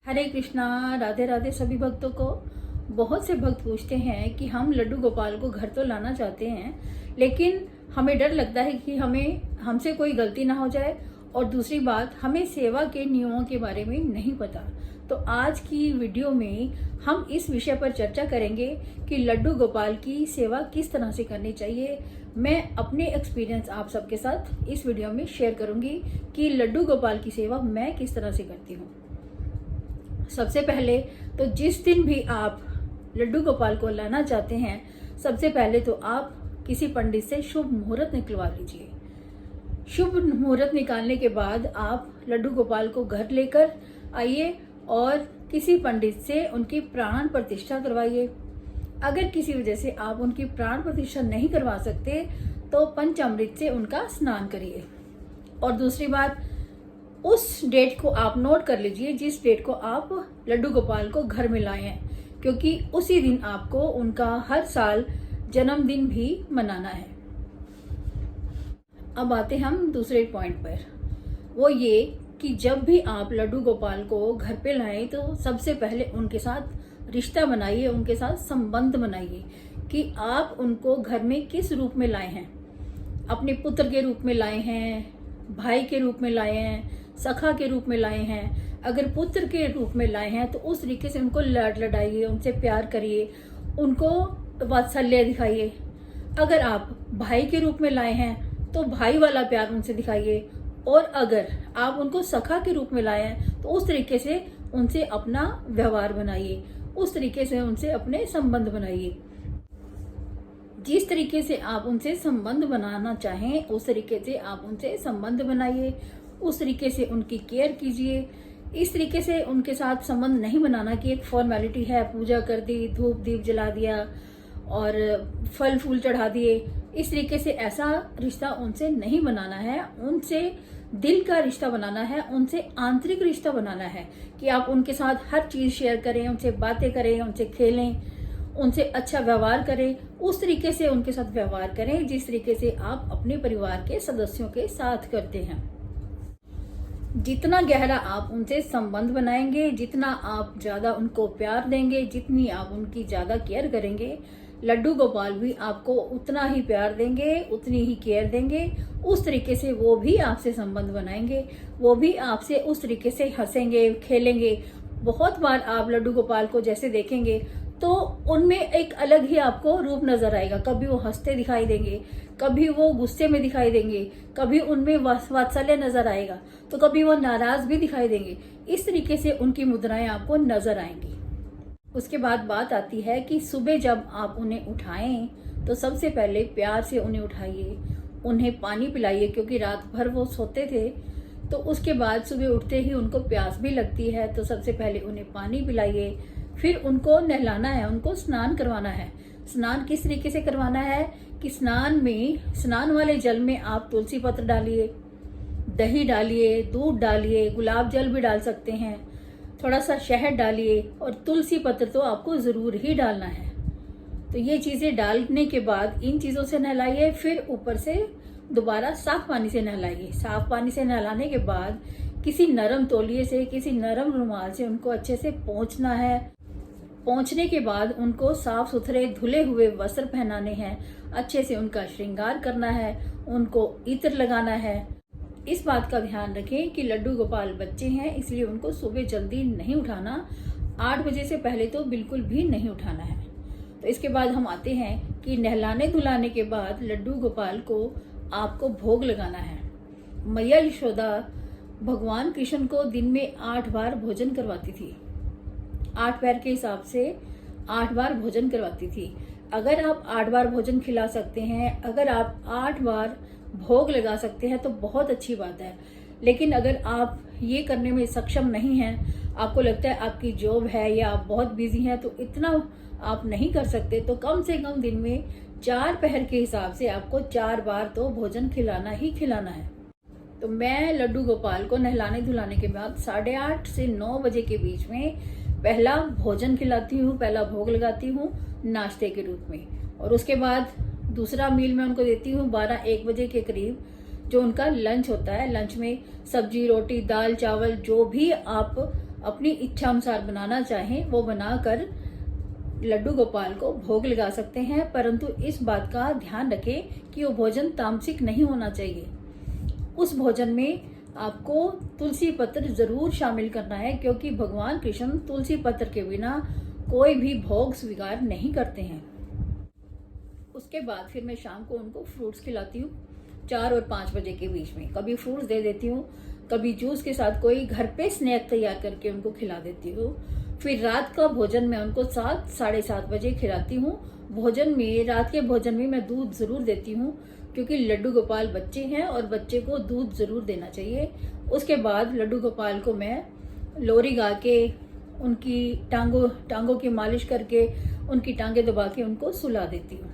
हरे कृष्णा। राधे राधे सभी भक्तों को। बहुत से भक्त पूछते हैं कि हम लड्डू गोपाल को घर तो लाना चाहते हैं, लेकिन हमें डर लगता है कि हमसे कोई गलती ना हो जाए, और दूसरी बात हमें सेवा के नियमों के बारे में नहीं पता। तो आज की वीडियो में हम इस विषय पर चर्चा करेंगे कि लड्डू गोपाल की सेवा किस तरह से करनी चाहिए। मैं अपने एक्सपीरियंस आप सबके साथ इस वीडियो में शेयर करूंगी कि लड्डू गोपाल की सेवा मैं किस तरह से करती हूँ। सबसे पहले तो जिस दिन भी आप लड्डू गोपाल को लाना चाहते हैं, सबसे पहले तो आप किसी पंडित से शुभ मुहूर्त निकलवा लीजिए। शुभ मुहूर्त निकालने के बाद आप लड्डू गोपाल को घर लेकर आइए और किसी पंडित से उनकी प्राण प्रतिष्ठा करवाइए। अगर किसी वजह से आप उनकी प्राण प्रतिष्ठा नहीं करवा सकते तो पंचामृत से उनका स्नान करिए। और दूसरी बात, उस डेट को आप नोट कर लीजिए जिस डेट को आप लड्डू गोपाल को घर में लाए हैं, क्योंकि उसी दिन आपको उनका हर साल जन्मदिन भी मनाना है। अब आते हम दूसरे पॉइंट पर, वो ये कि जब भी आप लड्डू गोपाल को घर पे लाएं तो सबसे पहले उनके साथ रिश्ता बनाइए, उनके साथ संबंध बनाइए कि आप उनको घर में किस रूप में लाए हैं। अपने पुत्र के रूप में लाए हैं, भाई के रूप में लाए हैं, सखा के रूप में लाए हैं। अगर पुत्र के रूप में लाए हैं तो उस तरीके से उनको लाड लडाइए, उनसे प्यार करिए, उनको वात्सल्य दिखाइए। अगर आप भाई के रूप में लाए हैं तो भाई वाला प्यार उनसे दिखाइए, और अगर आप उनको सखा के रूप में लाए हैं तो उस तरीके से उनसे अपना व्यवहार बनाइए, उस तरीके से उनसे अपने संबंध बनाइए। जिस तरीके से आप उनसे संबंध बनाना चाहें उस तरीके से आप उनसे संबंध बनाइए, उस तरीके से उनकी केयर कीजिए। इस तरीके से उनके साथ संबंध नहीं बनाना कि एक फॉर्मेलिटी है, पूजा कर दी, धूप दीप जला दिया और फल फूल चढ़ा दिए। इस तरीके से ऐसा रिश्ता उनसे नहीं बनाना है। उनसे दिल का रिश्ता बनाना है, उनसे आंतरिक रिश्ता बनाना है कि आप उनके साथ हर चीज शेयर करें, उनसे बातें करें, उनसे खेलें, उनसे अच्छा व्यवहार करें। उस तरीके से उनके साथ व्यवहार करें जिस तरीके से आप अपने परिवार के सदस्यों के साथ करते हैं। जितना गहरा आप उनसे संबंध बनाएंगे, जितना आप ज्यादा उनको प्यार देंगे, जितनी आप उनकी ज्यादा केयर करेंगे, लड्डू गोपाल भी आपको उतना ही प्यार देंगे, उतनी ही केयर देंगे। उस तरीके से वो भी आपसे संबंध बनाएंगे, वो भी आपसे उस तरीके से हंसेंगे, खेलेंगे। बहुत बार आप लड्डू गोपाल को जैसे देखेंगे तो उनमें एक अलग ही आपको रूप नजर आएगा। कभी वो हंसते दिखाई देंगे, कभी वो गुस्से में दिखाई देंगे, कभी उनमें वात्सल्य नजर आएगा, तो कभी वो नाराज भी दिखाई देंगे। इस तरीके से उनकी मुद्राएं आपको नजर आएंगी। उसके बाद बात आती है कि सुबह जब आप उन्हें उठाएं तो सबसे पहले प्यार से उन्हें उठाइए, उन्हें पानी पिलाइए, क्योंकि रात भर वो सोते थे। तो उसके बाद सुबह उठते ही उनको प्यास भी लगती है, तो सबसे पहले उन्हें पानी पिलाइए। फिर उनको नहलाना है, उनको स्नान करवाना है। स्नान किस तरीके से करवाना है कि स्नान वाले जल में आप तुलसी पत्र डालिए, दही डालिए, दूध डालिए, गुलाब जल भी डाल सकते हैं, थोड़ा सा शहद डालिए, और तुलसी पत्र तो आपको जरूर ही डालना है। तो ये चीजें डालने के बाद इन चीजों से नहलाइए। फिर ऊपर से दोबारा साफ पानी से नहलाइए। साफ पानी से नहलाने के बाद किसी नरम तौलिए से, किसी नरम रुमाल से उनको अच्छे से पोंछना है। पोंछने के बाद उनको साफ सुथरे धुले हुए वस्त्र पहनाने हैं, अच्छे से उनका श्रृंगार करना है, उनको इत्र लगाना है। इस बात का ध्यान रखें कि लड्डू गोपाल बच्चे हैं, इसलिए उनको सुबह जल्दी नहीं उठाना। 8 बजे से पहले तो बिल्कुल भी नहीं उठाना है। तो इसके बाद हम आते हैं कि नहलाने धुलाने के बाद लड्डू गोपाल को आपको भोग लगाना है। मैया यशोदा भगवान कृष्ण को दिन में 8 बार भोजन करवाती थी। 8 पैर के हिसाब से 8 बार भोजन करवाती थी। अगर आप 8 बार भोजन खिला सकते हैं, अगर आप 8 बार भोग लगा सकते हैं तो बहुत अच्छी बात है। लेकिन अगर आप ये करने में सक्षम नहीं हैं, आपको लगता है आपकी जॉब है या आप बहुत बिजी हैं तो इतना आप नहीं कर सकते, तो कम से कम दिन में 4 पहर के हिसाब से आपको 4 बार तो भोजन खिलाना ही खिलाना है। तो मैं लड्डू गोपाल को नहलाने धुलाने के बाद 8:30 से 9 बजे के बीच में पहला भोजन खिलाती हूँ, पहला भोग लगाती हूँ नाश्ते के रूप में। और उसके बाद दूसरा मील मैं उनको देती हूँ 12-1 बजे के करीब, जो उनका लंच होता है। लंच में सब्जी, रोटी, दाल, चावल जो भी आप अपनी इच्छा अनुसार बनाना चाहें वो बनाकर लड्डू गोपाल को भोग लगा सकते हैं, परंतु इस बात का ध्यान रखें कि वो भोजन तामसिक नहीं होना चाहिए। उस भोजन में आपको तुलसी पत्र जरूर शामिल करना है, क्योंकि भगवान कृष्ण तुलसी पत्र के बिना कोई भी भोग स्वीकार नहीं करते हैं। उसके बाद फिर मैं शाम को उनको फ्रूट्स खिलाती हूँ 4 और 5 बजे के बीच में। कभी फ्रूट्स दे देती हूँ, कभी जूस के साथ कोई घर पे स्नैक तैयार करके उनको खिला देती हूँ। फिर रात का भोजन मैं उनको 7 साढ़े 7 बजे खिलाती हूँ। भोजन में, रात के भोजन में मैं दूध जरूर देती हूँ, क्योंकि लड्डू गोपाल बच्चे हैं और बच्चे को दूध जरूर देना चाहिए। उसके बाद लड्डू गोपाल को मैं लोरी गा के, उनकी टांगों की मालिश करके, उनकी टांगे दबा के उनको सुला देती हूँ।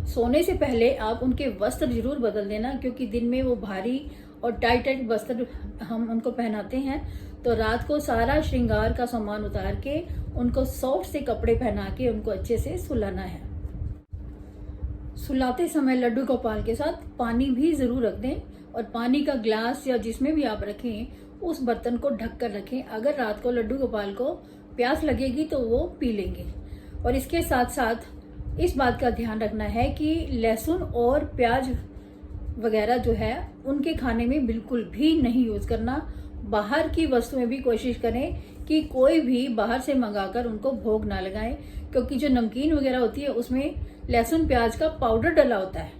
सोने से पहले आप उनके वस्त्र जरूर बदल देना, क्योंकि दिन में वो भारी और टाइट वस्त्र हम उनको पहनाते हैं, तो रात को सारा श्रृंगार का सामान उतार के उनको सॉफ्ट से कपड़े पहना के उनको अच्छे से सुलाना है। सुलाते समय लड्डू गोपाल के साथ पानी भी जरूर रख दें, और पानी का ग्लास या जिसमें भी आप रखें उस बर्तन को ढक कर रखें। अगर रात को लड्डू गोपाल को प्यास लगेगी तो वो पी लेंगे। और इसके साथ साथ इस बात का ध्यान रखना है कि लहसुन और प्याज वगैरह जो है उनके खाने में बिल्कुल भी नहीं यूज करना। बाहर की वस्तु में भी कोशिश करें कि कोई भी बाहर से मंगाकर उनको भोग ना लगाएं, क्योंकि जो नमकीन वगैरह होती है उसमें लहसुन प्याज का पाउडर डला होता है,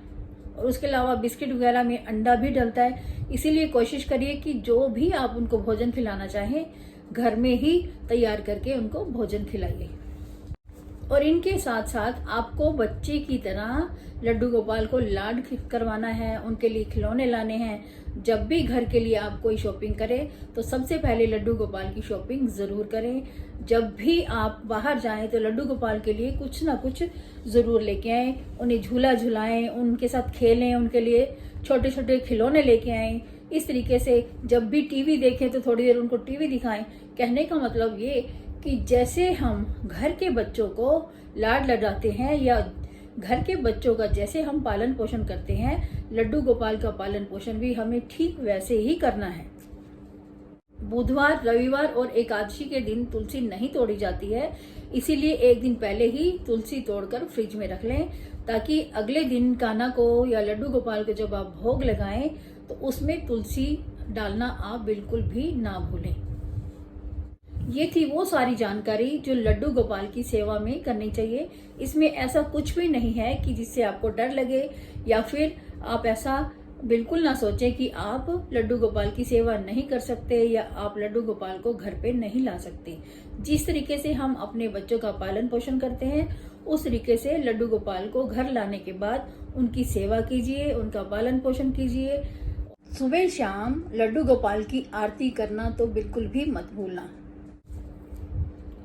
और उसके अलावा बिस्किट वगैरह में अंडा भी डलता है। इसीलिए कोशिश करिए कि जो भी आप उनको भोजन खिलाना चाहें घर में ही तैयार करके उनको भोजन खिलाइए। और इनके साथ साथ आपको बच्चे की तरह लड्डू गोपाल को लाड करवाना है, उनके लिए खिलौने लाने हैं। जब भी घर के लिए आप कोई शॉपिंग करें तो सबसे पहले लड्डू गोपाल की शॉपिंग जरूर करें। जब भी आप बाहर जाएं तो लड्डू गोपाल के लिए कुछ ना कुछ जरूर लेके आएं, उन्हें झूला झुलाएं, उनके साथ खेलें, उनके लिए छोटे छोटे खिलौने लेके आएं। इस तरीके से जब भी टीवी देखें तो थोड़ी देर उनको टीवी दिखाएं। कहने का मतलब ये कि जैसे हम घर के बच्चों को लाड लडाते हैं या घर के बच्चों का जैसे हम पालन पोषण करते हैं, लड्डू गोपाल का पालन पोषण भी हमें ठीक वैसे ही करना है। बुधवार, रविवार और एकादशी के दिन तुलसी नहीं तोड़ी जाती है, इसीलिए एक दिन पहले ही तुलसी तोड़कर फ्रिज में रख लें, ताकि अगले दिन कान्हा को या लड्डू गोपाल को जब आप भोग लगाएं तो उसमें तुलसी डालना आप बिल्कुल भी ना भूलें। ये थी वो सारी जानकारी जो लड्डू गोपाल की सेवा में करनी चाहिए। इसमें ऐसा कुछ भी नहीं है कि जिससे आपको डर लगे, या फिर आप ऐसा बिल्कुल ना सोचें कि आप लड्डू गोपाल की सेवा नहीं कर सकते या आप लड्डू गोपाल को घर पे नहीं ला सकते। जिस तरीके से हम अपने बच्चों का पालन पोषण करते हैं उस तरीके से लड्डू गोपाल को घर लाने के बाद उनकी सेवा कीजिए, उनका पालन पोषण कीजिए। सुबह शाम लड्डू गोपाल की आरती करना तो बिल्कुल भी मत भूलना।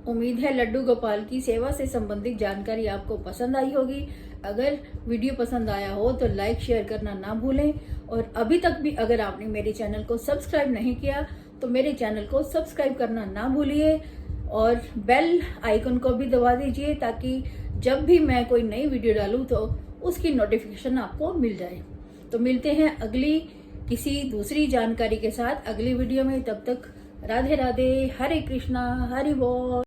उम्मीद है लड्डू गोपाल की सेवा से संबंधित जानकारी आपको पसंद आई होगी। अगर वीडियो पसंद आया हो तो लाइक शेयर करना ना भूलें, और अभी तक भी अगर आपने मेरे चैनल को सब्सक्राइब नहीं किया तो मेरे चैनल को सब्सक्राइब करना ना भूलिए, और बेल आइकन को भी दबा दीजिए ताकि जब भी मैं कोई नई वीडियो डालूं तो उसकी नोटिफिकेशन आपको मिल जाए। तो मिलते हैं अगली किसी दूसरी जानकारी के साथ अगली वीडियो में। तब तक राधे राधे, हरे कृष्णा, हरि बोल।